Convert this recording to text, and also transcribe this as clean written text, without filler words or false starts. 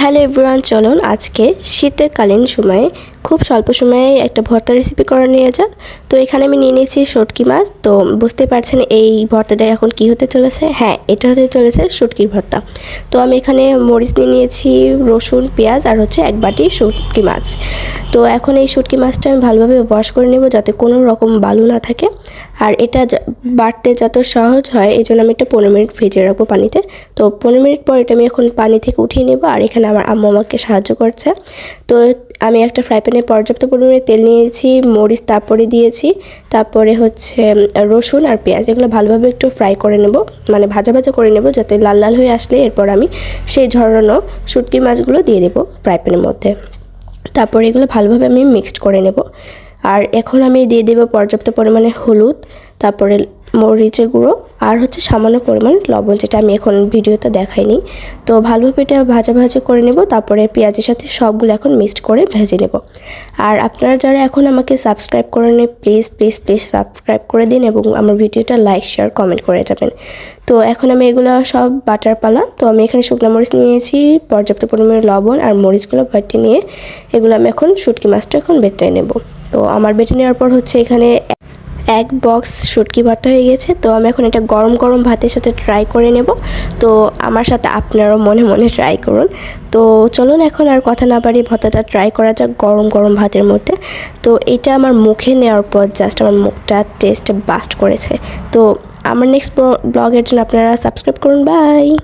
Hello everyone, চলুন আজকে শীতের কালীন সময়ে খুব স্বল্প সময়ে একটা ভর্তা রেসিপি করে নিয়ে যাক। তো এখানে আমি নিয়ে নিয়েছি শুটকি মাছ। তো বুঝতে পারছেন এই ভর্তাটা এখন কি হতে চলেছে। হ্যাঁ, এটা হতে চলেছে শুটকির ভর্তা। তো আমি এখানে মরিচ নিয়ে নিয়েছি, রসুন, পেঁয়াজ আর হচ্ছে এক বাটি শুটকি মাছ। তো এখন এই শুটকি মাছটা আমি ভালোভাবে ওয়াশ করে নেব যাতে কোনো রকম বালু না থাকে। আর এটা বাটতে যত সহজ হয় এই জন্য আমি এটা 15 মিনিট ভিজিয়ে রাখবো পানিতে। তো 15 মিনিট পর এটা আমি এখন পানি থেকে উঠিয়ে নেব। আর এখানে আমার আম্মু আমাকে সাহায্য করছে। তো আমি একটা ফ্রাই প্যানে পর্যাপ্ত পরিমাণে তেল নিয়েছি, মরিচ তারপরে দিয়েছি, তারপরে হচ্ছে রসুন আর পেঁয়াজ, এগুলো ভালোভাবে একটু ফ্রাই করে নেব, মানে ভাজা ভাজা করে নেব যাতে লাল লাল হয়ে আসলে এরপর আমি সেই ঝরানো শুটকি মাছগুলো দিয়ে দেবো ফ্রাই প্যানের মধ্যে। তারপরে এগুলো ভালোভাবে আমি মিক্সড করে নেব। আর এখন আমি দিয়ে দেবো পর্যাপ্ত পরিমাণে হলুদ, তারপরে মরিচের গুঁড়ো আর হচ্ছে সামান্য পরিমাণ লবণ, যেটা আমি এখন ভিডিওতে দেখাইনি। তো ভালোভাবে এটা ভাজা ভাজা করে নেব। তারপরে পেঁয়াজের সাথে সবগুলো এখন মিক্সড করে ভেজে নেব। আর আপনারা যারা এখন আমাকে সাবস্ক্রাইব করেন প্লিজ প্লিজ প্লিজ সাবস্ক্রাইব করে দিন এবং আমার ভিডিওটা লাইক শেয়ার কমেন্ট করে যাবেন। তো এখন আমি এগুলো সব বাটার পালা। তো আমি এখানে শুকনো মরিচ নিয়েছি, পর্যাপ্ত পরিমাণে লবণ আর মরিচগুলো বেটে নিয়ে এগুলো আমি এখন শুটকি মাছটা এখন বেটে নেব। তো আমার বেটে নেওয়ার পর হচ্ছে এখানে এক বক্স শুটকি ভর্তা হয়ে গেছে। তো আমি এখন এটা গরম গরম ভাতের সাথে ট্রাই করে নেব। তো আমার সাথে আপনারাও মনে মনে ট্রাই করুন। তো চলুন এখন আর কথা না বাড়িয়ে ভর্তাটা ট্রাই করা যাক গরম গরম ভাতের মধ্যে। তো এটা আমার মুখে নেওয়ার পর জাস্ট আমার মুখটা টেস্ট বাস্ট করেছে। তো আমার নেক্সট ব্লগের জন্য আপনারা সাবস্ক্রাইব করুন। বাই।